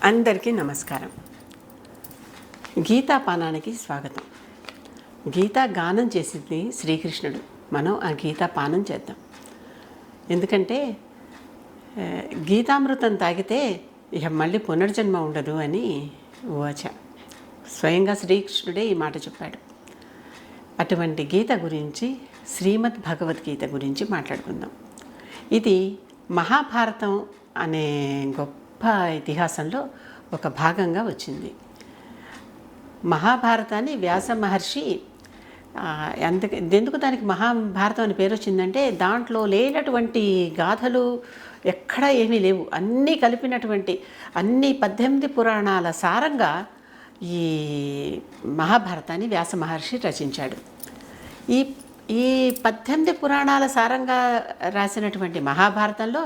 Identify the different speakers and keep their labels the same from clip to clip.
Speaker 1: అందరికీ నమస్కారం. గీతాపానానికి స్వాగతం. గీతా గానం చేసింది శ్రీకృష్ణుడు. మనం ఆ గీతాపానం చేద్దాం. ఎందుకంటే గీతామృతం తాగితే ఇక మళ్ళీ పునర్జన్మ ఉండదు అని వాచ. స్వయంగా శ్రీకృష్ణుడే ఈ మాట చెప్పాడు. అటువంటి గీత గురించి, శ్రీమద్ భగవద్గీత గురించి మాట్లాడుకుందాం. ఇది మహాభారతం అనే గొప్ప ఇతిహాసంలో ఒక భాగంగా వచ్చింది. మహాభారతాన్ని వ్యాస మహర్షి ఎందుకు దానికి మహాభారతం అని పేరు వచ్చిందంటే, దాంట్లో లేనటువంటి గాథలు ఎక్కడా ఏమీ లేవు. అన్నీ కలిపినటువంటి అన్ని 18 పురాణాల సారంగా ఈ మహాభారతాన్ని వ్యాస మహర్షి రచించాడు. ఈ ఈ 18 పురాణాల సారంగా రాసినటువంటి మహాభారతంలో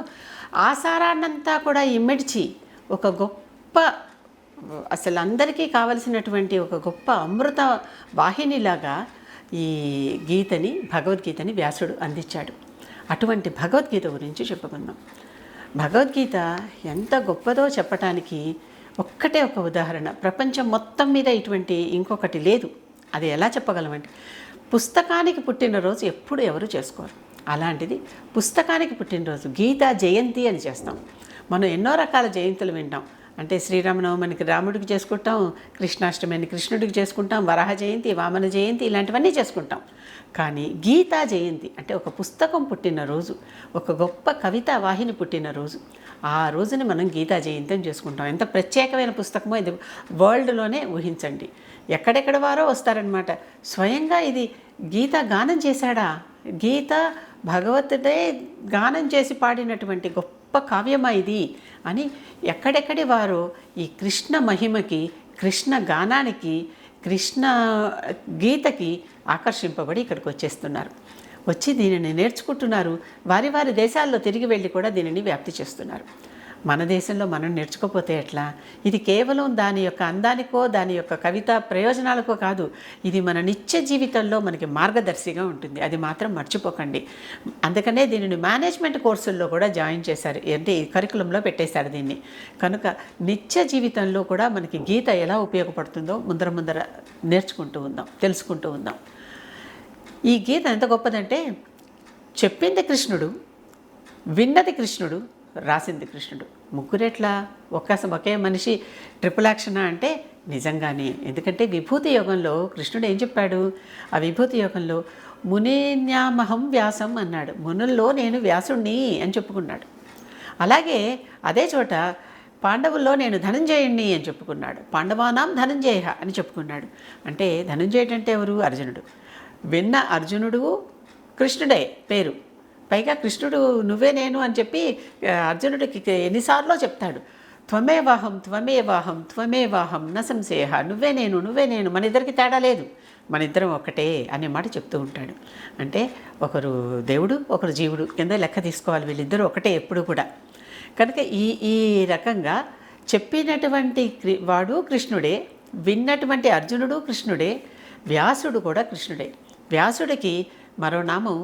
Speaker 1: ఆ సారాన్నంతా కూడా ఇమిడ్చి ఒక గొప్ప, అసలు అందరికీ కావలసినటువంటి ఒక గొప్ప అమృత వాహినిలాగా ఈ గీతని, భగవద్గీతని వ్యాసుడు అందించాడు. అటువంటి భగవద్గీత గురించి చెప్పుకుందాం. భగవద్గీత ఎంత గొప్పదో చెప్పటానికి ఒక్కటే ఒక ఉదాహరణ. ప్రపంచం మొత్తం మీద ఇటువంటి ఇంకొకటి లేదు. అది ఎలా చెప్పగలమంటే, పుస్తకానికి పుట్టినరోజు ఎప్పుడు ఎవరు చేసుకోరు. అలాంటిది పుస్తకానికి పుట్టినరోజు గీతా జయంతి అని చేస్తాం. మనం ఎన్నో రకాల జయంతులు వింటాం. అంటే శ్రీరామనవమికి రాముడికి చేసుకుంటాం, కృష్ణాష్టమిని కృష్ణుడికి చేసుకుంటాం, వరాహ జయంతి, వామన జయంతి, ఇలాంటివన్నీ చేసుకుంటాం. కానీ గీతా జయంతి అంటే ఒక పుస్తకం పుట్టినరోజు, ఒక గొప్ప కవితా వాహిని పుట్టినరోజు. ఆ రోజుని మనం గీతా జయంతి అని చేసుకుంటాం. ఎంత ప్రత్యేకమైన పుస్తకమో ఇది వరల్డ్లోనే ఊహించండి. ఎక్కడెక్కడ వారో వస్తారనమాట. స్వయంగా ఇది గీత గానం చేశాడా? గీత భగవతుడే గానం చేసి పాడినటువంటి గొప్ప కావ్యమా ఇది అని ఎక్కడెక్కడి వారు ఈ కృష్ణ మహిమకి, కృష్ణ గానానికి, కృష్ణ గీతకి ఆకర్షింపబడి ఇక్కడికి వచ్చేస్తున్నారు. వచ్చి దీనిని నేర్చుకుంటున్నారు. వారి వారి దేశాల్లో తిరిగి వెళ్ళి కూడా దీనిని వ్యాప్తి చేస్తున్నారు. మన దేశంలో మనం నేర్చుకోకపోతే ఎట్లా? ఇది కేవలం దాని యొక్క అందానికో, దాని యొక్క కవిత ప్రయోజనాలకో కాదు. ఇది మన నిత్య జీవితంలో మనకి మార్గదర్శిగా ఉంటుంది. అది మాత్రం మర్చిపోకండి. అందుకనే దీనిని మేనేజ్మెంట్ కోర్సుల్లో కూడా జాయిన్ చేశారు. అంటే ఈ కరికులంలో పెట్టేశారు దీన్ని. కనుక నిత్య జీవితంలో కూడా మనకి గీత ఎలా ఉపయోగపడుతుందో ముందర నేర్చుకుంటూ ఉందాం, తెలుసుకుంటూ ఉందాం. ఈ గీత ఎంత గొప్పదంటే, చెప్పింది కృష్ణుడు, విన్నది కృష్ణుడు, రాసింది కృష్ణుడు. ముగ్గురెట్లా ఒకే మనిషి ట్రిపుల్ యాక్షన్ అంటే నిజంగానే. ఎందుకంటే విభూతి యోగంలో కృష్ణుడు ఏం చెప్పాడు? ఆ విభూతి యోగంలో మునిన్యామహం వ్యాసం అన్నాడు. మునుల్లో నేను వ్యాసుణ్ణి అని చెప్పుకున్నాడు. అలాగే అదే చోట పాండవుల్లో నేను ధనంజయుణ్ణి అని చెప్పుకున్నాడు. పాండవానాం ధనంజయ అని చెప్పుకున్నాడు. అంటే ధనంజయుడు అంటే ఎవరు? అర్జునుడు. విన్న అర్జునుడు కృష్ణుడే పేరు. పైగా కృష్ణుడు నువ్వే నేను అని చెప్పి అర్జునుడికి ఎన్నిసార్లు చెప్తాడు. త్వమేవాహం త్వమేవాహం త్వమేవాహం న సంశయ, నువ్వే నేను నువ్వే నేను, మన ఇద్దరికి తేడా లేదు, మన ఇద్దరం ఒకటే అనే మాట చెప్తూ ఉంటాడు. అంటే ఒకరు దేవుడు, ఒకరు జీవుడు కింద లెక్క తీసుకోవాలి. వీళ్ళిద్దరూ ఒకటే ఎప్పుడు కూడా. కనుక ఈ రకంగా చెప్పినటువంటి వాడు కృష్ణుడే, విన్నటువంటి అర్జునుడు కృష్ణుడే, వ్యాసుడు కూడా కృష్ణుడే. వ్యాసుడికి మరో నామం,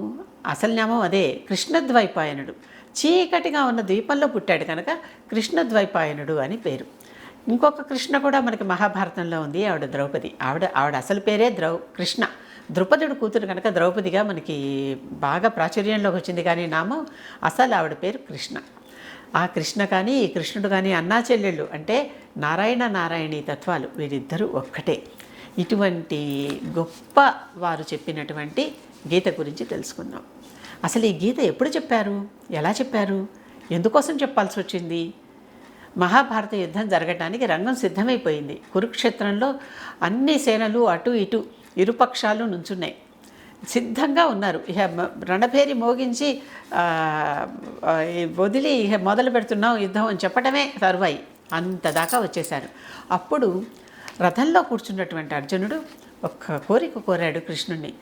Speaker 1: అసలు నామం అదే, కృష్ణద్వైపాయనుడు. చీకటిగా ఉన్న ద్వీపంలో పుట్టాడు కనుక కృష్ణద్వైపాయనుడు అని పేరు. ఇంకొక కృష్ణ కూడా మనకి మహాభారతంలో ఉంది. ఆవిడ ద్రౌపది. ఆవిడ అసలు పేరే కృష్ణ. ద్రుపదుడు కూతురు కనుక ద్రౌపదిగా మనకి బాగా ప్రాచుర్యంలోకి వచ్చింది. కానీ నామం అసలు ఆవిడ పేరు కృష్ణ. ఆ కృష్ణ కానీ ఈ కృష్ణుడు కానీ అన్నా చెల్లెళ్ళు. అంటే నారాయణ నారాయణీ తత్వాలు, వీరిద్దరూ ఒక్కటే. ఇటువంటి గొప్ప వారు చెప్పినటువంటి గీత గురించి తెలుసుకుందాం. అసలు ఈ గీత ఎప్పుడు చెప్పారు? ఎలా చెప్పారు? ఎందుకోసం చెప్పాల్సి వచ్చింది? మహాభారత యుద్ధం జరగడానికి రంగం సిద్ధమైపోయింది. కురుక్షేత్రంలో అన్ని సేనలు అటు ఇటు ఇరుపక్షాలు నుంచున్నాయి, సిద్ధంగా ఉన్నారు. ఇక రణభేరి మోగించి వదిలి ఇక మొదలు పెడుతున్నాం యుద్ధం అని చెప్పడమే తరువాయి. అంతదాకా వచ్చేశారు. అప్పుడు రథంలో కూర్చున్నటువంటి అర్జునుడు ఒక్క కోరిక కోరాడు కృష్ణుణ్ణి.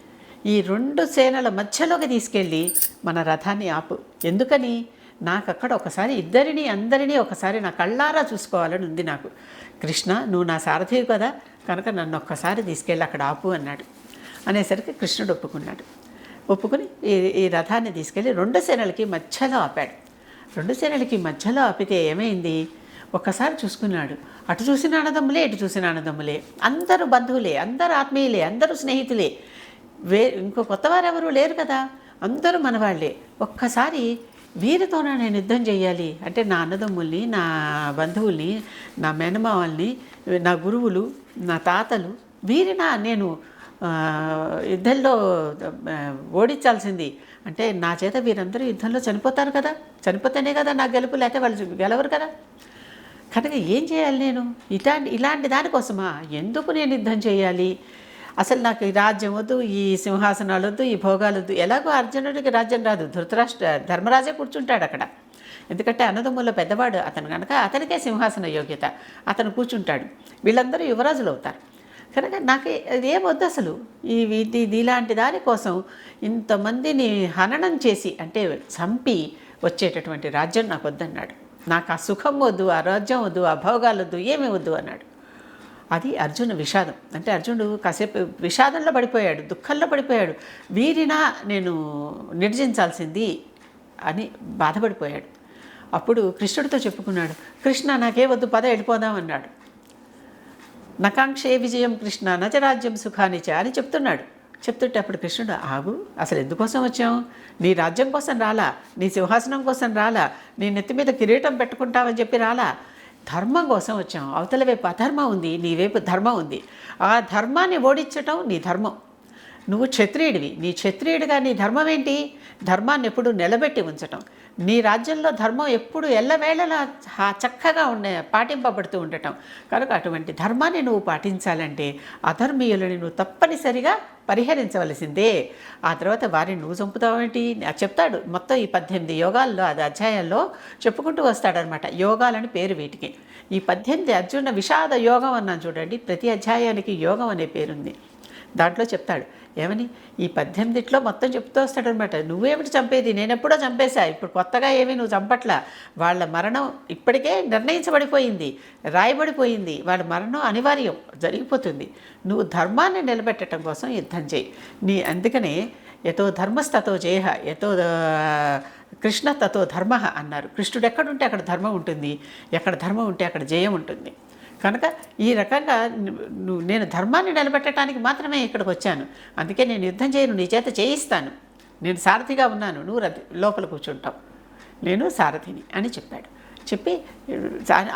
Speaker 1: ఈ 2 సేనల మధ్యలోకి తీసుకెళ్ళి మన రథాన్ని ఆపు. ఎందుకని? నాకు అక్కడ ఒకసారి అందరినీ ఒకసారి నా కళ్ళారా చూసుకోవాలని ఉంది నాకు. కృష్ణ, నువ్వు నా సారథివి కదా, కనుక నన్ను ఒక్కసారి తీసుకెళ్ళి అక్కడ ఆపు అన్నాడు. అనేసరికి కృష్ణుడు ఒప్పుకుని ఈ రథాన్ని తీసుకెళ్ళి 2 సేనలకి మధ్యలో ఆపాడు. 2 సేనలకి మధ్యలో ఆపితే ఏమైంది? ఒక్కసారి చూసుకున్నాడు. అటు చూసిన అన్నదమ్ములే, ఇటు చూసిన అన్నదమ్ములే, అందరూ బంధువులే, అందరూ ఆత్మీయులే, అందరూ స్నేహితులే, ఇంకో కొత్తవారు ఎవరు లేరు కదా, అందరూ మనవాళ్లే. ఒక్కసారి వీరితోనే నేను యుద్ధం చేయాలి అంటే నా అన్నదమ్ముల్ని, నా బంధువుల్ని, నా మేనమావల్ని, నా గురువులు, నా తాతలు, వీరినా నేను యుద్ధంలో ఓడించాల్సింది అంటే నా చేత వీరందరూ యుద్ధంలో చనిపోతారు కదా, చనిపోతేనే కదా నా గెలుపు, లేకపోతే వాళ్ళు గెలవరు కదా. కనుక ఏం చేయాలి నేను? ఇలాంటి దానికోసమా ఎందుకు నేను యుద్ధం చేయాలి? అసలు నాకు ఈ రాజ్యం వద్దు, ఈ సింహాసనాలు వద్దు, ఈ భోగాలు వద్దు. ఎలాగో అర్జునుడికి రాజ్యం రాదు, ధర్మరాజే కూర్చుంటాడు అక్కడ. ఎందుకంటే అన్నదమ్ముల్లో పెద్దవాడు అతను కనుక అతనికే సింహాసన యోగ్యత, అతను కూర్చుంటాడు. వీళ్ళందరూ యువరాజులు అవుతారు. కనుక నాకు ఏమొద్దు అసలు. ఇలాంటి దానికోసం ఇంతమందిని హననం చేసి అంటే చంపి వచ్చేటటువంటి రాజ్యం నాకు వద్దన్నాడు. నాకు ఆ సుఖం వద్దు, ఆ రాజ్యం వద్దు, ఆ భోగాలు వద్దు, ఏమీ వద్దు అన్నాడు. అది అర్జున విషాదం. అంటే అర్జునుడు కాసేపు విషాదంలో పడిపోయాడు, దుఃఖంలో పడిపోయాడు. వీరినా నేను నిర్జించాల్సింది అని బాధపడిపోయాడు. అప్పుడు కృష్ణుడితో చెప్పుకున్నాడు, కృష్ణ నాకే వద్దు, పద వెళ్ళిపోదాం అన్నాడు. నకాంక్షే విజయం కృష్ణ నచరాజ్యం సుఖానిచ అని చెప్తున్నాడు. చెప్తుంటే అప్పుడు కృష్ణుడు, ఆగు, అసలు ఎందుకోసం వచ్చాం? నీ రాజ్యం కోసం రాలా, నీ సింహాసనం కోసం రాలా, నీ నెత్తి మీద కిరీటం పెట్టుకుంటావని చెప్పి రాలా, ధర్మం కోసం వచ్చాం. అవతల వైపు అధర్మం ఉంది, నీ వైపు ధర్మం ఉంది. ఆ ధర్మాన్ని ఓడించటం నీ ధర్మం. నువ్వు క్షత్రియుడివి, నీ క్షత్రియుడిగా నీ ధర్మం ఏంటి? ధర్మాన్ని ఎప్పుడు నిలబెట్టి ఉంచటం. నీ రాజ్యంలో ధర్మం ఎప్పుడు ఎల్లవేళలా చక్కగా పాటింపబడుతూ ఉండటం. కనుక అటువంటి ధర్మాన్ని నువ్వు పాటించాలంటే అధర్మీయులని నువ్వు తప్పనిసరిగా పరిహరించవలసిందే. ఆ తర్వాత వారిని నువ్వు చంపుతావేంటి చెప్తాడు. మొత్తం ఈ 18 యోగాల్లో అది అధ్యాయంలో చెప్పుకుంటూ వస్తాడనమాట. యోగాలని పేరు వీటికి. ఈ 18 అర్జున విషాద యోగం అన్నాను చూడండి, ప్రతి అధ్యాయానికి యోగం అనే పేరుంది. దాంట్లో చెప్తాడు ఏమని, ఈ 18లో మొత్తం చెప్తూ వస్తాడనమాట. నువ్వేమిటి చంపేది, నేనెప్పుడో చంపేశా, ఇప్పుడు కొత్తగా ఏమీ నువ్వు చంపట్లా. వాళ్ళ మరణం ఇప్పటికే నిర్ణయించబడిపోయింది, రాయబడిపోయింది. వాళ్ళ మరణం అనివార్యం, జరిగిపోతుంది. నువ్వు ధర్మాన్ని నిలబెట్టడం కోసం యుద్ధం చేయి. అందుకనే యతో ధర్మస్తతో జయ, యతో కృష్ణ తతో ధర్మ అన్నారు. కృష్ణుడు ఎక్కడుంటే అక్కడ ధర్మం ఉంటుంది, ఎక్కడ ధర్మం ఉంటే అక్కడ జయం ఉంటుంది. కనుక ఈ రకంగా నేను ధర్మాన్ని నిలబెట్టడానికి మాత్రమే ఇక్కడికి వచ్చాను. అందుకే నేను యుద్ధం చేయను, నీ చేత చేయిస్తాను. నేను సారథిగా ఉన్నాను, నువ్వు లోపల కూర్చుంటావు, నేను సారథిని అని చెప్పాడు. చెప్పి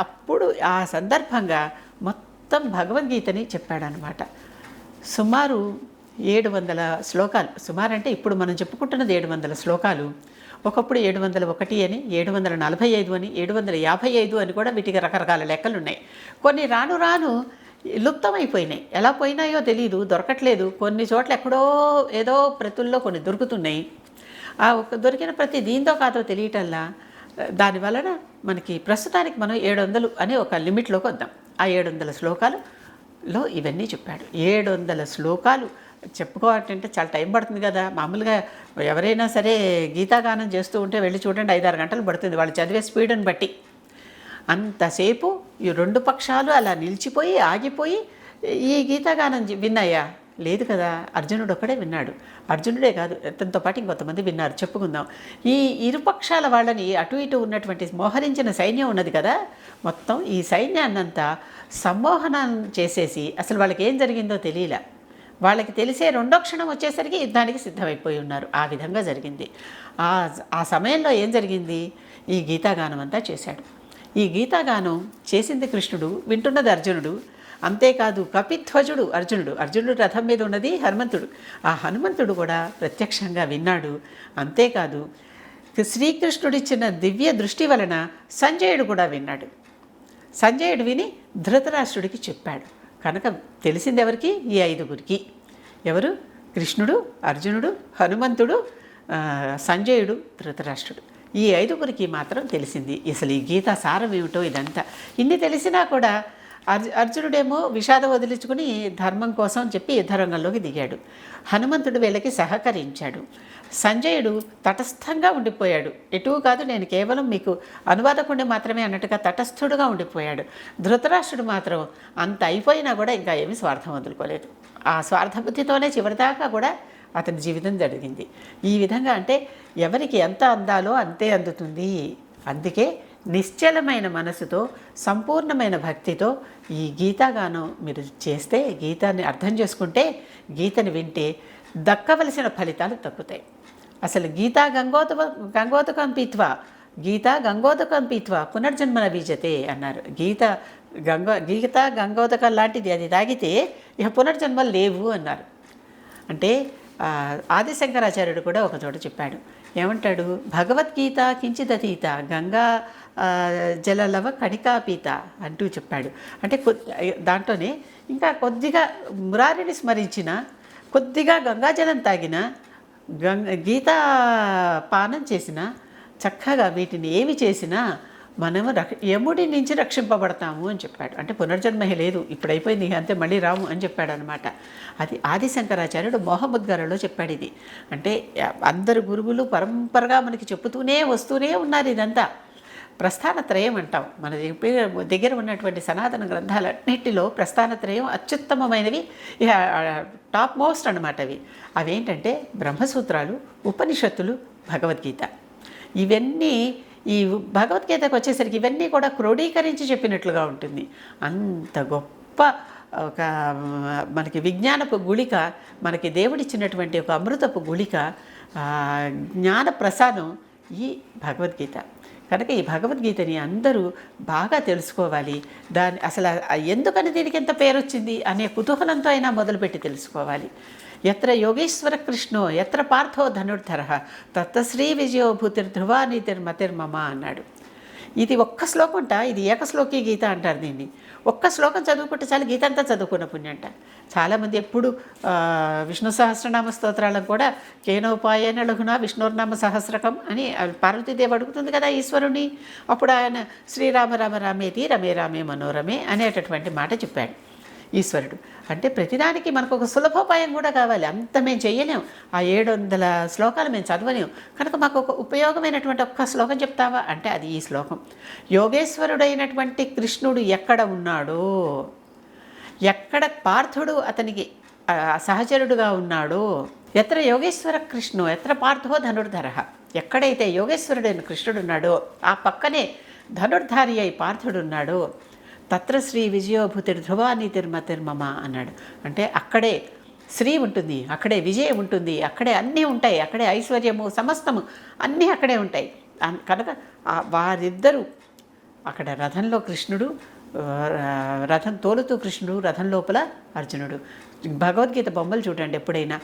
Speaker 1: అప్పుడు ఆ సందర్భంగా మొత్తం భగవద్గీతని చెప్పాడనమాట. సుమారు 700 శ్లోకాలు. సుమారు అంటే ఇప్పుడు మనం చెప్పుకుంటున్నది 700 శ్లోకాలు. ఒకప్పుడు 701 అని, 745 అని, 755 అని కూడా వీటికి రకరకాల లెక్కలు ఉన్నాయి. కొన్ని రాను రాను లుప్తమైపోయినాయి. ఎలా పోయినాయో తెలియదు, దొరకట్లేదు. కొన్ని చోట్ల ఎక్కడో ఏదో ప్రతుల్లో కొన్ని దొరుకుతున్నాయి. ఆ దొరికిన ప్రతి దీంతో కాదో తెలియటల్లా దానివలన మనకి ప్రస్తుతానికి మనం 700 అనే ఒక లిమిట్లోకి వద్దాం. ఆ 700 శ్లోకాలులో ఇవన్నీ చెప్పాడు. 700 శ్లోకాలు చెప్పుకోవాలంటే చాలా టైం పడుతుంది కదా. మామూలుగా ఎవరైనా సరే గీతాగానం చేస్తూ ఉంటే వెళ్ళి చూడండి, 5-6 గంటలు పడుతుంది వాళ్ళు చదివే స్పీడ్ని బట్టి. అంతసేపు ఈ 2 పక్షాలు అలా నిలిచిపోయి ఆగిపోయి ఈ గీతాగానం విన్నాయా? లేదు కదా. అర్జునుడు ఒక్కడే విన్నాడు. అర్జునుడే కాదు, అతనితో పాటు ఇంకొంతమంది విన్నారు. చెప్పుకుందాం. ఈ ఇరుపక్షాల వాళ్ళని అటు ఇటు ఉన్నటువంటి మోహరించిన సైన్యం ఉన్నది కదా, మొత్తం ఈ సైన్యాన్నంతా సమ్మోహనం చేసేసి అసలు వాళ్ళకి ఏం జరిగిందో తెలియలే. వాళ్ళకి తెలిసే 2వ క్షణం వచ్చేసరికి యుద్ధానికి సిద్ధమైపోయి ఉన్నారు. ఆ విధంగా జరిగింది. ఆ సమయంలో ఏం జరిగింది? ఈ గీతాగానం అంతా చేశాడు. ఈ గీతాగానం చేసింది కృష్ణుడు, వింటున్నది అర్జునుడు. అంతేకాదు కపిధ్వజుడు అర్జునుడు రథం మీద ఉన్నది హనుమంతుడు. ఆ హనుమంతుడు కూడా ప్రత్యక్షంగా విన్నాడు. అంతేకాదు శ్రీకృష్ణుడిచ్చిన దివ్య దృష్టి వలన సంజయుడు కూడా విన్నాడు. సంజయుడు విని ధృతరాష్ట్రుడికి చెప్పాడు. కనుక తెలిసింది ఎవరికి? ఈ 5గురికి. ఎవరు? కృష్ణుడు, అర్జునుడు, హనుమంతుడు, సంజయుడు, ధృతరాష్ట్రుడు. ఈ 5గురికి మాత్రం తెలిసింది అసలు ఈ గీతా సారం ఏమిటో. ఇదంతా ఇన్ని తెలిసినా కూడా అర్జునుడేమో విషాదం వదిలించుకుని ధర్మం కోసం చెప్పి యుద్ధరంగంలోకి దిగాడు. హనుమంతుడు వీళ్ళకి సహకరించాడు. సంజయుడు తటస్థంగా ఉండిపోయాడు. ఎటూ కాదు, నేను కేవలం మీకు అనువాదకుడిని మాత్రమే అన్నట్టుగా తటస్థుడుగా ఉండిపోయాడు. ధృతరాష్ట్రుడు మాత్రం అంత అయిపోయినా కూడా ఇంకా ఏమీ స్వార్థం వదులుకోలేదు. ఆ స్వార్థ బుద్ధితోనే చివరిదాకా కూడా అతని జీవితం జరిగింది. ఈ విధంగా అంటే ఎవరికి ఎంత అందాలో అంతే అందుతుంది. అందుకే నిశ్చలమైన మనసుతో సంపూర్ణమైన భక్తితో ఈ గీతాగానం మీరు చేస్తే, గీతాన్ని అర్థం చేసుకుంటే, గీతని వింటే దక్కవలసిన ఫలితాలు దక్కుతాయి. అసలు గంగోదకం పీత్వా పునర్జన్మన బీజతే అన్నారు. గీత గంగోదకం లాంటిది, అది తాగితే ఇక పునర్జన్మలు లేవు అన్నారు. అంటే ఆదిశంకరాచార్యుడు కూడా ఒక చోట చెప్పాడు. ఏమంటాడు? భగవద్గీత కించిదతీత గంగా జలలవ కణికాపీత అంటూ చెప్పాడు. అంటే దాంట్లోనే ఇంకా కొద్దిగా మురారిని స్మరించిన, కొద్దిగా గంగాజలం తాగిన, గీతా పానం చేసిన, చక్కగా వీటిని ఏమి చేసినా మనము యముడి నుంచి రక్షింపబడతాము అని చెప్పాడు. అంటే పునర్జన్మే లేదు, ఇప్పుడు అయిపోయింది అంతే, మళ్ళీ రాము అని చెప్పాడు అనమాట. అది ఆదిశంకరాచార్యుడు మోహముద్గారలో చెప్పాడు ఇది. అంటే అందరు గురువులు పరంపరగా మనకి చెప్పుతూనే వస్తూనే ఉన్నారు. ఇదంతా ప్రస్థానత్రయం అంటాం. మన దగ్గర ఉన్నటువంటి సనాతన గ్రంథాలన్నింటిలో ప్రస్థానత్రయం అత్యుత్తమమైనవి, టాప్ మోస్ట్ అనమాట. అవేంటంటే బ్రహ్మసూత్రాలు, ఉపనిషత్తులు, భగవద్గీత. ఇవన్నీ ఈ భగవద్గీతకు వచ్చేసరికి ఇవన్నీ కూడా క్రోడీకరించి చెప్పినట్లుగా ఉంటుంది. అంత గొప్ప ఒక మనకి విజ్ఞానపు గుళిక, మనకి దేవుడిచ్చినటువంటి ఒక అమృతపు గుళిక, జ్ఞాన ప్రసాదం ఈ భగవద్గీత. కనుక ఈ భగవద్గీతని అందరూ బాగా తెలుసుకోవాలి. అసలు ఎందుకని దీనికి ఎంత పేరు వచ్చింది అనే కుతూహలంతో అయినా మొదలుపెట్టి తెలుసుకోవాలి. ఎత్ర యోగేశ్వర కృష్ణో ఎత్ర పార్థో ధనుర్ధర తత్తశ్రీ విజయో భూతిర్ధ్రువా నీతిర్మతిర్మమ అన్నాడు. ఇది ఒక్క శ్లోకం అంట. ఇది ఏకశ్లోకీ గీత అంటారు దీన్ని. ఒక్క శ్లోకం చదువుకుంటే చాలు గీత అంతా చదువుకున్న పుణ్యంట. చాలామంది ఎప్పుడు విష్ణు సహస్రనామ స్తోత్రాలను కూడా కేనోపాయన లఘున విష్ణుర్నామ సహస్రకం అని పార్వతీదేవి అడుగుతుంది కదా ఈశ్వరుని. అప్పుడు ఆయన శ్రీరామ రామ రామేతి రమే రామే మనోరమే అనేటటువంటి మాట చెప్పాడు ఈశ్వరుడు. అంటే ప్రతిదానికి మనకు ఒక సులభోపాయం కూడా కావాలి. అంత మేము చెయ్యలేం, ఆ 700 శ్లోకాలు మేము చదవలేం. కనుక మాకు ఒక ఉపయోగమైనటువంటి ఒక్క శ్లోకం చెప్తావా అంటే అది ఈ శ్లోకం. యోగేశ్వరుడైనటువంటి కృష్ణుడు ఎక్కడ ఉన్నాడో, ఎక్కడ పార్థుడు అతనికి సహచరుడుగా ఉన్నాడో, ఎత్ర యోగేశ్వర కృష్ణు ఎత్ర పార్థో ధనుర్ధర, ఎక్కడైతే యోగేశ్వరుడైన కృష్ణుడు ఉన్నాడో ఆ పక్కనే ధనుర్ధారి అయి పార్థుడున్నాడో, తత్ర శ్రీ విజయోభూతిర్ధ్రువా నీతిర్మతిర్మమ అన్నాడు. అంటే అక్కడే శ్రీ ఉంటుంది, అక్కడే విజయం ఉంటుంది, అక్కడే అన్నీ ఉంటాయి, అక్కడే ఐశ్వర్యము సమస్తము అన్నీ అక్కడే ఉంటాయి. కనుక వారిద్దరూ అక్కడ రథంలో కృష్ణుడు, రథం తోలుతూ కృష్ణుడు, రథం లోపల అర్జునుడు. భగవద్గీత బొమ్మలు చూడండి ఎప్పుడైనా.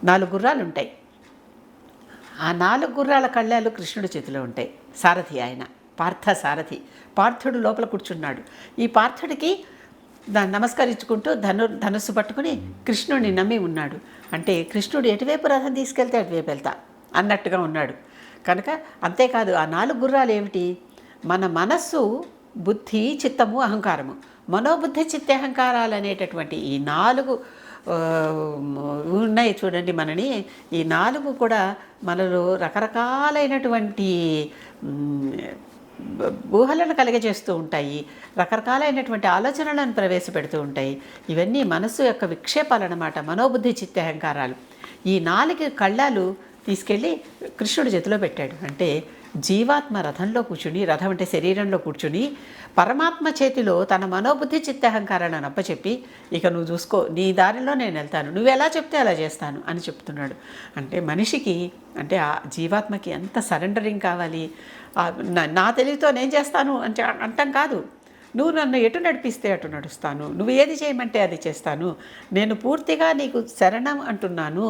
Speaker 1: 4 గుర్రాలు ఉంటాయి. ఆ 4 గుర్రాల కళ్ళాలు కృష్ణుడి చేతిలో ఉంటాయి. సారథి ఆయన, పార్థ సారథి. పార్థుడు లోపల కూర్చున్నాడు. ఈ పార్థుడికి నమస్కరించుకుంటూ ధనుస్సు పట్టుకుని కృష్ణుడిని నమ్మి ఉన్నాడు. అంటే కృష్ణుడు ఎటువైపు రథం తీసుకెళ్తే అటువైపు వెళ్తా అన్నట్టుగా ఉన్నాడు. కనుక అంతేకాదు, ఆ 4 గుర్రాలు ఏమిటి? మన మనస్సు, బుద్ధి, చిత్తము, అహంకారము. మనోబుద్ధి చిత్తహంకారాలు అనేటటువంటి ఈ 4 ఉన్నాయి చూడండి మనని. ఈ 4 కూడా మనలో రకరకాలైనటువంటి ఊహలను కలిగజేస్తూ ఉంటాయి, రకరకాలైనటువంటి ఆలోచనలను ప్రవేశపెడుతూ ఉంటాయి. ఇవన్నీ మనస్సు యొక్క విక్షేపాలన్నమాట, మనోబుద్ధి చిత్తహంకారాలు. ఈ 4 కళ్ళాలు తీసుకెళ్ళి కృష్ణుడి చేతిలో పెట్టాడు. అంటే జీవాత్మ రథంలో కూర్చుని, రథం అంటే శరీరంలో కూర్చుని, పరమాత్మ చేతిలో తన మనోబుద్ధి చిత్తహంకారాలను అప్పచెప్పి, ఇక నువ్వు చూసుకో, నీ దారిలో నేను వెళ్తాను, నువ్వు ఎలా చెప్తే అలా చేస్తాను అని చెప్తున్నాడు. అంటే మనిషికి, అంటే ఆ జీవాత్మకి ఎంత సరెండరింగ్ కావాలి. నా తెలివితో నేను చేస్తాను అంటే అంటాం కాదు. నువ్వు నన్ను ఎటు నడిపిస్తే అటు నడుస్తాను, నువ్వు ఏది చేయమంటే అది చేస్తాను, నేను పూర్తిగా నీకు శరణం అంటున్నాను.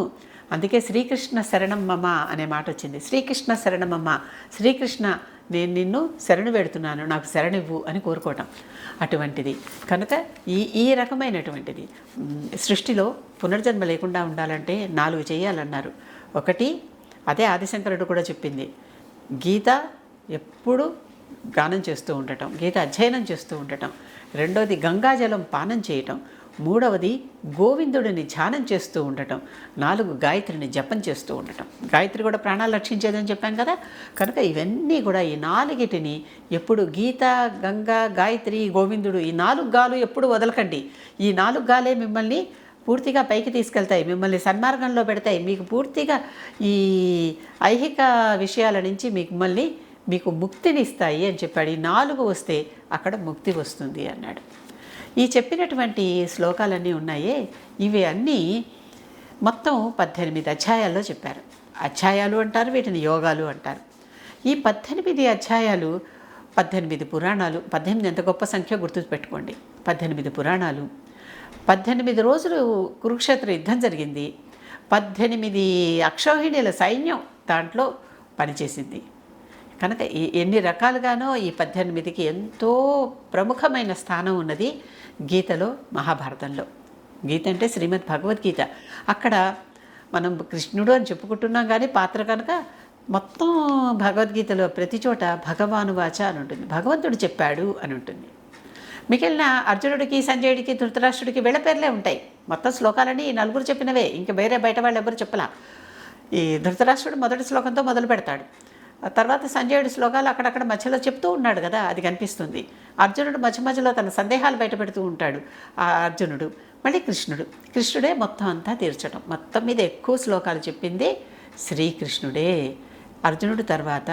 Speaker 1: అందుకే శ్రీకృష్ణ శరణం మమ అనే మాట వచ్చింది. శ్రీకృష్ణ శరణమమ్మ, శ్రీకృష్ణ నేను నిన్ను శరణు పెడుతున్నాను, నాకు శరణివ్వు అని కోరుకోవటం అటువంటిది. కనుక ఈ రకమైనటువంటిది సృష్టిలో పునర్జన్మ లేకుండా ఉండాలంటే 4 చేయాలన్నారు. ఒకటి, అదే ఆదిశంకరుడు కూడా చెప్పింది, గీత ఎప్పుడు గానం చేస్తూ ఉండటం, గీత అధ్యయనం చేస్తూ ఉండటం. రెండోది గంగాజలం పానం చేయటం. మూడవది గోవిందుడిని ధ్యానం చేస్తూ ఉండటం. 4 గాయత్రిని జపం చేస్తూ ఉండటం. గాయత్రి కూడా ప్రాణాలు రక్షించేదని చెప్పాం కదా. కనుక ఇవన్నీ కూడా ఈ 4టిని ఎప్పుడు గీత, గంగా, గాయత్రి, గోవిందుడు, ఈ 4 గాలు ఎప్పుడు వదలకండి. ఈ 4 గాలే మిమ్మల్ని పూర్తిగా పైకి తీసుకెళ్తాయి, మిమ్మల్ని సన్మార్గంలో పెడతాయి. మీకు పూర్తిగా ఈ ఐహిక విషయాల నుంచి మిమ్మల్ని మీకు ముక్తిని ఇస్తాయి అని చెప్పాడు. ఈ 4 వస్తే అక్కడ ముక్తి వస్తుంది అన్నాడు. ఈ చెప్పినటువంటి శ్లోకాలన్నీ ఉన్నాయే, ఇవి అన్నీ మొత్తం 18 అధ్యాయాల్లో చెప్పారు. అధ్యాయాలు అంటారు, వీటిని యోగాలు అంటారు. ఈ 18 అధ్యాయాలు 18 పురాణాలు. 18 ఎంత గొప్ప సంఖ్య గుర్తుపెట్టుకోండి. 18 పురాణాలు, 18 రోజులు కురుక్షేత్ర యుద్ధం జరిగింది. 18 అక్షౌహిణీల సైన్యం దాంట్లో పనిచేసింది. కనుక ఎన్ని రకాలుగానో ఈ 18కి ఎంతో ప్రముఖమైన స్థానం ఉన్నది గీతలో, మహాభారతంలో. గీత అంటే శ్రీమద్ భగవద్గీత. అక్కడ మనం కృష్ణుడు అని చెప్పుకుంటున్నాం, కానీ పాత్ర కనుక మొత్తం భగవద్గీతలో ప్రతి చోట భగవానువాచ అని ఉంటుంది, భగవంతుడు చెప్పాడు అని ఉంటుంది. మిగిలిన అర్జునుడికి, సంజయుడికి, ధృతరాష్ట్రుడికి వీళ్ళ పేర్లే ఉంటాయి. మొత్తం శ్లోకాలని ఈ 4 చెప్పినవే, ఇంకా వేరే బయట వాళ్ళు ఎవరు చెప్పలా. ఈ ధృతరాష్ట్రుడు మొదటి శ్లోకంతో మొదలు పెడతాడు. తర్వాత సంజయుడి శ్లోకాలు అక్కడక్కడ మధ్యలో చెప్తూ ఉన్నాడు కదా, అది కనిపిస్తుంది. అర్జునుడు మధ్య మధ్యలో తన సందేహాలు బయట పెడుతూ ఉంటాడు. ఆ అర్జునుడు మళ్ళీ కృష్ణుడే మొత్తం అంతా తీర్చడం. మొత్తం మీద ఎక్కువ శ్లోకాలు చెప్పింది శ్రీకృష్ణుడే. అర్జునుడు తర్వాత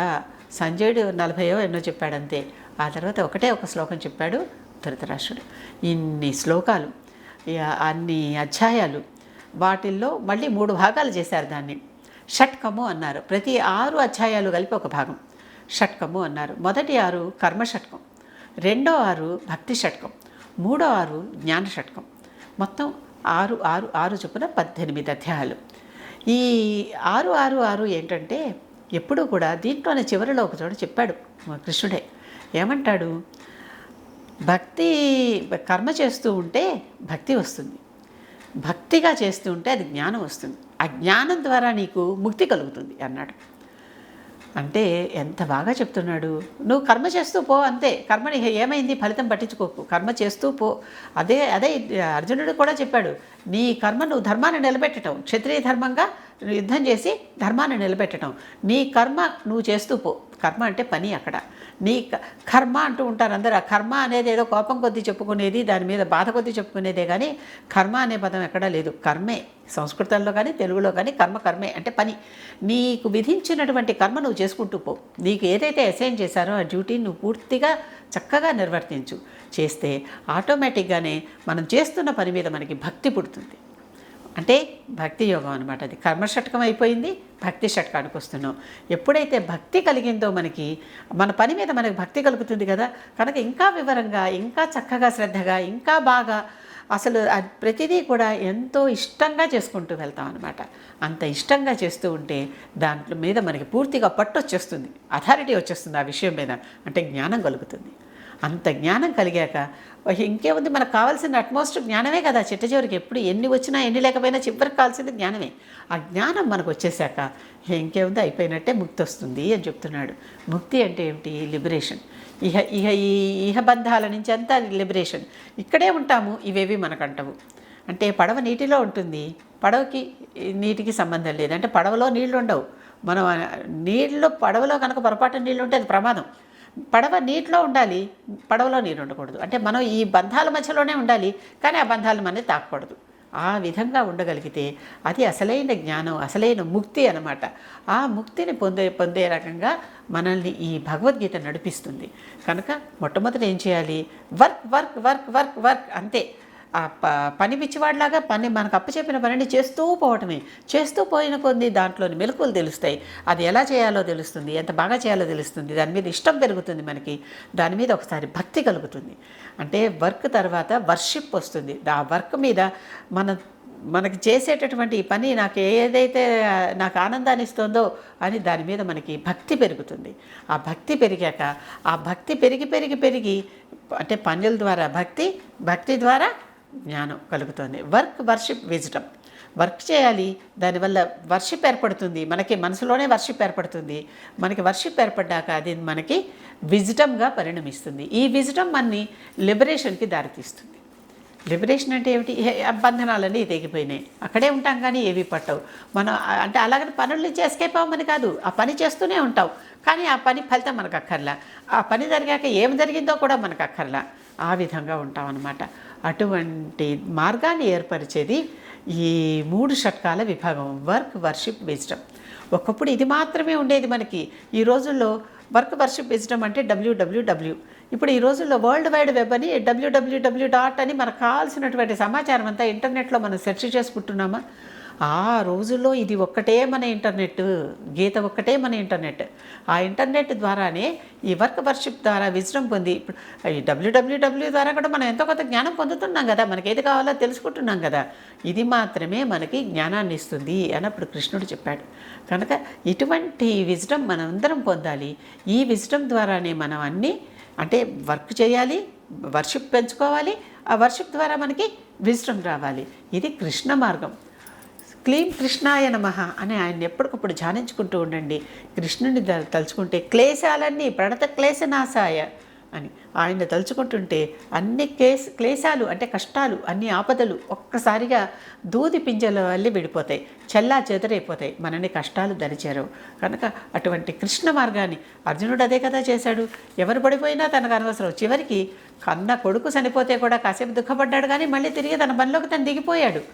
Speaker 1: సంజయుడు 40 ఎన్నో చెప్పాడంతే. ఆ తర్వాత ఒకటే ఒక శ్లోకం చెప్పాడు ధృతరాష్ట్రుడు. ఇన్ని శ్లోకాలు, అన్ని అధ్యాయాలు, వాటిల్లో మళ్ళీ 3 భాగాలు చేశారు. దాన్ని షట్కము అన్నారు. ప్రతి 6 అధ్యాయాలు కలిపి ఒక భాగం షట్కము అన్నారు. మొదటి 6 కర్మ షట్కం, రెండో 6 భక్తి షట్కం, మూడో 6 జ్ఞాన షట్కం. మొత్తం 6 చొప్పున 18 అధ్యాయాలు. ఈ 6 ఏంటంటే ఎప్పుడూ కూడా దీంట్లోనే చివరిలో ఒక చోట చెప్పాడు కృష్ణుడే. ఏమంటాడు? భక్తి కర్మ చేస్తూ ఉంటే భక్తి వస్తుంది, భక్తిగా చేస్తూ ఉంటే అది జ్ఞానం వస్తుంది, ఆ జ్ఞానం ద్వారా నీకు ముక్తి కలుగుతుంది అన్నాడు. అంటే ఎంత బాగా చెప్తున్నాడు. నువ్వు కర్మ చేస్తూ పో అంతే. కర్మని ఏమైంది ఫలితం పట్టించుకోకు, కర్మ చేస్తూ పో. అదే అర్జునుడు కూడా చెప్పాడు. నీ కర్మ నువ్వు ధర్మాన్ని నిలబెట్టడం, క్షత్రియ ధర్మంగా యుద్ధం చేసి ధర్మాన్ని నిలబెట్టడం, నీ కర్మ నువ్వు చేస్తూ పో. కర్మ అంటే పని. అక్కడ నీ కర్మ అంటూ ఉంటారు అందరూ. ఆ కర్మ అనేది ఏదో కోపం కొద్దీ చెప్పుకునేది, దాని మీద బాధ కొద్దీ చెప్పుకునేదే, కానీ కర్మ అనే పదం ఎక్కడా లేదు. కర్మే సంస్కృతంలో కానీ తెలుగులో కానీ కర్మే అంటే పని. నీకు విధించినటువంటి కర్మ నువ్వు చేసుకుంటూ పో. నీకు ఏదైతే అసైన్ చేశారో ఆ డ్యూటీ నువ్వు పూర్తిగా చక్కగా నిర్వర్తించు. చేస్తే ఆటోమేటిక్గానే మనం చేస్తున్న పని మీద మనకి భక్తి పుడుతుంది. అంటే భక్తి యోగం అనమాట. అది కర్మషట్కం అయిపోయింది, భక్తి షట్కానికి వస్తున్నాం. ఎప్పుడైతే భక్తి కలిగిందో మనకి, మన పని మీద మనకి భక్తి కలుగుతుంది కదా. కనుక ఇంకా వివరంగా, ఇంకా చక్కగా, శ్రద్ధగా, ఇంకా బాగా, అసలు ప్రతిదీ కూడా ఎంతో ఇష్టంగా చేసుకుంటూ వెళ్తాం అనమాట. అంత ఇష్టంగా చేస్తూ ఉంటే దాంట్లో మీద మనకి పూర్తిగా పట్టు వచ్చేస్తుంది, అథారిటీ వచ్చేస్తుంది ఆ విషయం మీద. అంటే జ్ఞానం కలుగుతుంది. అంత జ్ఞానం కలిగాక ఇంకేముంది, మనకు కావాల్సిన అట్మోస్ట్ జ్ఞానమే కదా. చిట్ట చివరికి ఎప్పుడు ఎన్ని వచ్చినా ఎన్ని లేకపోయినా చివరికి కావాల్సింది జ్ఞానమే. ఆ జ్ఞానం మనకు వచ్చేసాక ఇంకేముంది, అయిపోయినట్టే ముక్తి వస్తుంది అని చెప్తున్నాడు. ముక్తి అంటే ఏమిటి? లిబరేషన్. ఇహ బంధాల నుంచి అంతా లిబరేషన్. ఇక్కడే ఉంటాము, ఇవేవి మనకంటవు. అంటే పడవ నీటిలో ఉంటుంది, పడవకి నీటికి సంబంధం లేదు. అంటే పడవలో నీళ్లు ఉండవు. మనం పడవలో కనుక పొరపాటు నీళ్ళు ఉంటే అది ప్రమాదం. పడవ నీటిలో ఉండాలి, పడవలో నీరు ఉండకూడదు. అంటే మనం ఈ బంధాల మధ్యలోనే ఉండాలి, కానీ ఆ బంధాలు మనది తాకూడదు. ఆ విధంగా ఉండగలిగితే అది అసలైన జ్ఞానం, అసలైన ముక్తి అన్నమాట. ఆ ముక్తిని పొందే రకంగా మనల్ని ఈ భగవద్గీత నడిపిస్తుంది. కనుక మొట్టమొదటి ఏం చేయాలి? Work work work work work అంతే. ఆ పని పిచ్చివాడిలాగా మనకు అప్పచెప్పిన పనిని చేస్తూ పోవటమే. చేస్తూ పోయిన కొద్ది దాంట్లోని మెలకువలు తెలుస్తాయి. అది ఎలా చేయాలో తెలుస్తుంది, ఎంత బాగా చేయాలో తెలుస్తుంది. దాని మీద ఇష్టం పెరుగుతుంది మనకి. దాని మీద ఒకసారి భక్తి కలుగుతుంది. అంటే వర్క్ తర్వాత వర్షిప్ వస్తుంది. ఆ వర్క్ మీద మనకి చేసేటటువంటి ఈ పని ఏదైతే నాకు ఆనందాన్ని ఇస్తుందో అని దాని మీద మనకి భక్తి పెరుగుతుంది. ఆ భక్తి పెరిగాక, ఆ భక్తి పెరిగి అంటే పనుల ద్వారా భక్తి ద్వారా జ్ఞానం కలుగుతుంది. Work, worship, wisdom. వర్క్ చేయాలి, దానివల్ల వర్షిప్ ఏర్పడుతుంది. మనకి మనసులోనే వర్షిప్ ఏర్పడుతుంది. మనకి వర్షిప్ ఏర్పడ్డాక అది మనకి విజ్డమ్గా పరిణమిస్తుంది. ఈ విజ్డమ్ మనని లిబరేషన్కి దారితీస్తుంది. లిబరేషన్ అంటే ఏమిటి? బంధనాలన్నీ తెగిపోయినాయి, అక్కడే ఉంటాం కానీ ఏవి పట్టవు. మనం అంటే అలాగని పనులు ఎస్కేప్ అవ్వమని కాదు, ఆ పని చేస్తూనే ఉంటాం, కానీ ఆ పని ఫలితం మనకు అక్కర్లా. ఆ పని జరిగాక ఏం జరిగిందో కూడా మనకు అక్కర్లా. ఆ విధంగా ఉంటాం అన్నమాట. అటువంటి మార్గాన్ని ఏర్పరిచేది ఈ 3 షట్కాల విభాగం: వర్క్, వర్షిప్, విజ్డమ్. ఒకప్పుడు ఇది మాత్రమే ఉండేది మనకి. ఈ రోజుల్లో వర్క్ వర్షిప్ విజ్డమ్ అంటే డబ్ల్యూడబ్ల్యూడబ్ల్యూ. ఇప్పుడు ఈ రోజుల్లో వరల్డ్ వైడ్ వెబ్ అని డబ్ల్యూడబ్ల్యూడబ్ల్యూ డాట్ అని మనకు కావాల్సినటువంటి సమాచారం అంతా ఇంటర్నెట్లో మనం సెర్చ్ చేసుకుంటున్నామా? ఆ రోజుల్లో ఇది ఒక్కటే మన ఇంటర్నెట్, గీత ఒక్కటే మన ఇంటర్నెట్. ఆ ఇంటర్నెట్ ద్వారానే ఈ వర్క్ వర్షిప్ ద్వారా విజ్డమ్ పొంది ఇప్పుడు ఈ డబ్ల్యూడబ్ల్యూడబ్ల్యూ ద్వారా కూడా మనం ఎంతో కొంత జ్ఞానం పొందుతున్నాం కదా, మనకి ఏది కావాలో తెలుసుకుంటున్నాం కదా. ఇది మాత్రమే మనకి జ్ఞానాన్ని ఇస్తుంది అని అప్పుడు కృష్ణుడు చెప్పాడు. కనుక ఇటువంటి విజ్డమ్ మనం అందరం పొందాలి. ఈ విజ్డమ్ ద్వారానే మనం అన్నీ అంటే వర్క్ చేయాలి, వర్షిప్ పెంచుకోవాలి, ఆ వర్షిప్ ద్వారా మనకి విజ్డమ్ రావాలి. ఇది కృష్ణ మార్గం. క్లీం కృష్ణాయ నమః అని ఆయన ఎప్పటికప్పుడు ధ్యానించుకుంటూ ఉండండి. కృష్ణుని తలుచుకుంటే క్లేశాలన్నీ ప్రణత క్లేశనాశాయ అని ఆయన తలుచుకుంటుంటే అన్ని క్లేశాలు అంటే కష్టాలు, అన్ని ఆపదలు ఒక్కసారిగా దూది పింజల వల్ల విడిపోతాయి, చెల్లా చెదరైపోతాయి, మనని కష్టాలు దరిచేరవు. కనుక అటువంటి కృష్ణ మార్గాన్ని అర్జునుడు అదే కదా చేశాడు. ఎవరు పడిపోయినా తనకు అనవసరం. చివరికి కన్న కొడుకు చనిపోతే కూడా కాసేపు దుఃఖపడ్డాడు, కానీ మళ్ళీ తిరిగి తన పనిలోకి తను దిగిపోయాడు.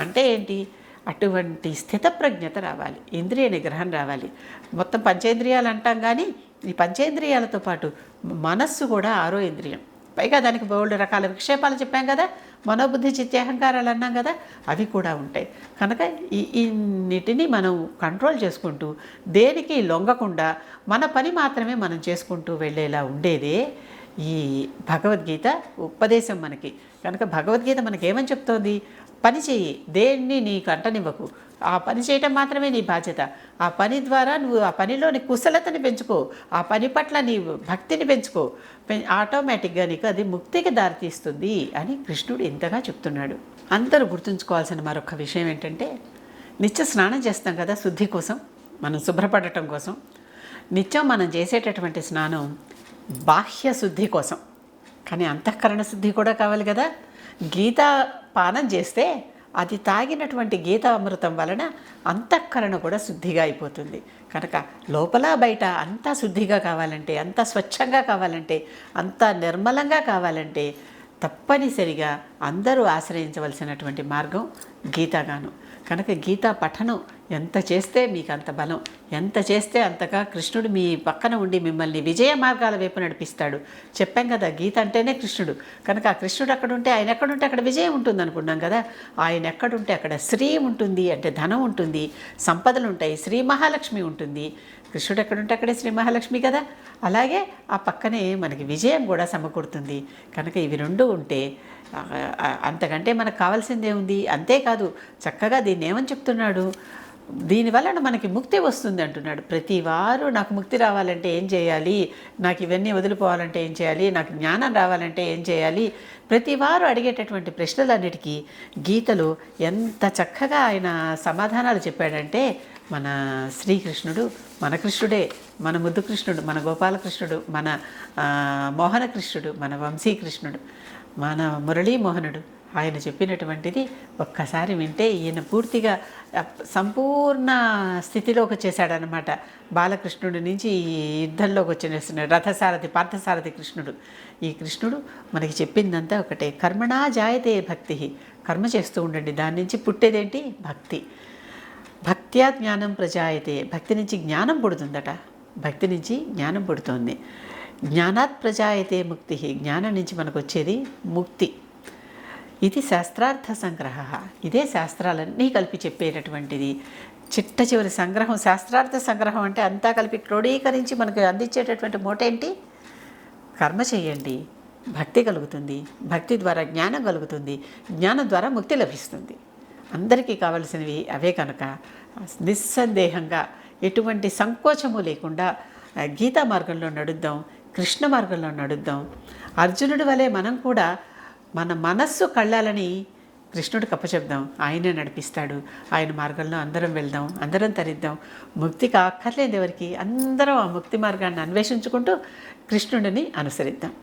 Speaker 1: అంటే ఏంటి? అటువంటి స్థితప్రజ్ఞత రావాలి, ఇంద్రియ నిగ్రహం రావాలి. మొత్తం పంచేంద్రియాలు అంటాం, కానీ ఈ పంచేంద్రియాలతో పాటు మనస్సు కూడా ఆరో ఇంద్రియం. పైగా దానికి బోల్డ్ రకాల విక్షేపాలు చెప్పాం కదా, మనోబుద్ధి చిత్తాహంకారాలు అన్నాం కదా, అవి కూడా ఉంటాయి. కనుక ఇన్నిటిని మనం కంట్రోల్ చేసుకుంటూ దేనికి లొంగకుండా మన పని మాత్రమే మనం చేసుకుంటూ వెళ్ళేలా ఉండేదే ఈ భగవద్గీత ఉపదేశం మనకి. కనుక భగవద్గీత మనకేమని చెప్తోంది? పని చెయ్యి, దేన్ని నీకు అంటనివ్వకు, ఆ పని చేయటం మాత్రమే నీ బాధ్యత. ఆ పని ద్వారా నువ్వు ఆ పనిలోని కుశలతని పెంచుకో, ఆ పని పట్ల నీ భక్తిని పెంచుకో, ఆటోమేటిక్గా నీకు అది ముక్తికి దారితీస్తుంది అని కృష్ణుడు ఇంతగా చెప్తున్నాడు. అందరూ గుర్తుంచుకోవాల్సిన మరొక విషయం ఏంటంటే, నిత్య స్నానం చేస్తాం కదా శుద్ధి కోసం, మనం శుభ్రపడటం కోసం. నిత్యం మనం చేసేటటువంటి స్నానం బాహ్య శుద్ధి కోసం, కానీ అంతఃకరణ శుద్ధి కూడా కావాలి కదా. గీతా పానం చేస్తే అది తాగినటువంటి గీతా అమృతం వలన అంతఃకరణ కూడా శుద్ధిగా అయిపోతుంది. కనుక లోపల బయట అంతా శుద్ధిగా కావాలంటే, అంతా స్వచ్ఛంగా కావాలంటే, అంతా నిర్మలంగా కావాలంటే తప్పనిసరిగా అందరూ ఆశ్రయించవలసినటువంటి మార్గం గీతాగానం. కనుక గీతా పఠనం ఎంత చేస్తే మీకు అంత బలం, ఎంత చేస్తే అంతగా కృష్ణుడు మీ పక్కన ఉండి మిమ్మల్ని విజయ మార్గాల వైపు నడిపిస్తాడు. చెప్పాం కదా, గీత అంటేనే కృష్ణుడు. కనుక ఆ కృష్ణుడు అక్కడుంటే, ఆయన ఎక్కడుంటే అక్కడ విజయం ఉంటుంది అనుకున్నాం కదా. ఆయన ఎక్కడుంటే అక్కడ శ్రీ ఉంటుంది, అంటే ధనం ఉంటుంది, సంపదలు ఉంటాయి, శ్రీ మహాలక్ష్మి ఉంటుంది. కృష్ణుడు ఎక్కడుంటే అక్కడే శ్రీ మహాలక్ష్మి కదా. అలాగే ఆ పక్కనే మనకి విజయం కూడా సమకూరుతుంది. కనుక ఇవి రెండు ఉంటే అంతకంటే మనకు కావాల్సిందే ఉంది. అంతేకాదు, చక్కగా దీన్ని ఏమని చెప్తున్నాడు, దీనివలన మనకి ముక్తి వస్తుంది అంటున్నాడు. ప్రతి వారు నాకు ముక్తి రావాలంటే ఏం చేయాలి, నాకు ఇవన్నీ వదిలిపోవాలంటే ఏం చేయాలి, నాకు జ్ఞానం రావాలంటే ఏం చేయాలి, ప్రతి వారు అడిగేటటువంటి ప్రశ్నలన్నిటికీ గీతలో ఎంత చక్కగా ఆయన సమాధానాలు చెప్పాడంటే, మన శ్రీకృష్ణుడు మన కృష్ణుడే, మన ముద్దు కృష్ణుడు, మన గోపాలకృష్ణుడు, మన మోహన కృష్ణుడు, మన వంశీకృష్ణుడు, మన మురళీమోహనుడు. ఆయన చెప్పినటువంటిది ఒక్కసారి వింటే ఈయన పూర్తిగా సంపూర్ణ స్థితిలోకి వచ్చేసాడనమాట. బాలకృష్ణుడి నుంచి ఈ యుద్ధంలోకి వచ్చిన రథసారథి పార్థసారథి కృష్ణుడు. ఈ కృష్ణుడు మనకి చెప్పిందంతా ఒకటే, కర్మణా జాయతే భక్తి. కర్మ చేస్తూ ఉండండి, దాని నుంచి పుట్టేదేంటి? భక్తి. భక్త్యా జ్ఞానం ప్రజాయతే. భక్తి నుంచి జ్ఞానం పుడుతుందట, భక్తి నుంచి జ్ఞానం పుడుతోంది. జ్ఞానాత్ ప్రజాయతే ముక్తి. జ్ఞానం నుంచి మనకు వచ్చేది ముక్తి. ఇది శాస్త్రార్థ సంగ్రహ. ఇదే శాస్త్రాలన్నీ కలిపి చెప్పేటటువంటిది చిట్ట చివరి సంగ్రహం. శాస్త్రార్థ సంగ్రహం అంటే అంతా కలిపి క్రోడీకరించి మనకు అందించేటటువంటి మూటేంటి? కర్మ చేయండి, భక్తి కలుగుతుంది, భక్తి ద్వారా జ్ఞానం కలుగుతుంది, జ్ఞానం ద్వారా ముక్తి లభిస్తుంది. అందరికీ కావలసినవి అవే కనుక నిస్సందేహంగా ఎటువంటి సంకోచము లేకుండా గీతా మార్గంలో నడుద్దాం, కృష్ణ మార్గంలో నడుద్దాం. అర్జునుడి వలె మనం కూడా మన మనస్సు కళ్ళాలని కృష్ణుడికి అప్పచెప్దాం, ఆయనే నడిపిస్తాడు. ఆయన మార్గంలో అందరం వెళ్దాం, అందరం తరిద్దాం. ముక్తికి అక్కర్లేదు ఎవరికి, అందరం ఆ ముక్తి మార్గాన్ని అన్వేషించుకుంటూ కృష్ణుడిని అనుసరిద్దాం.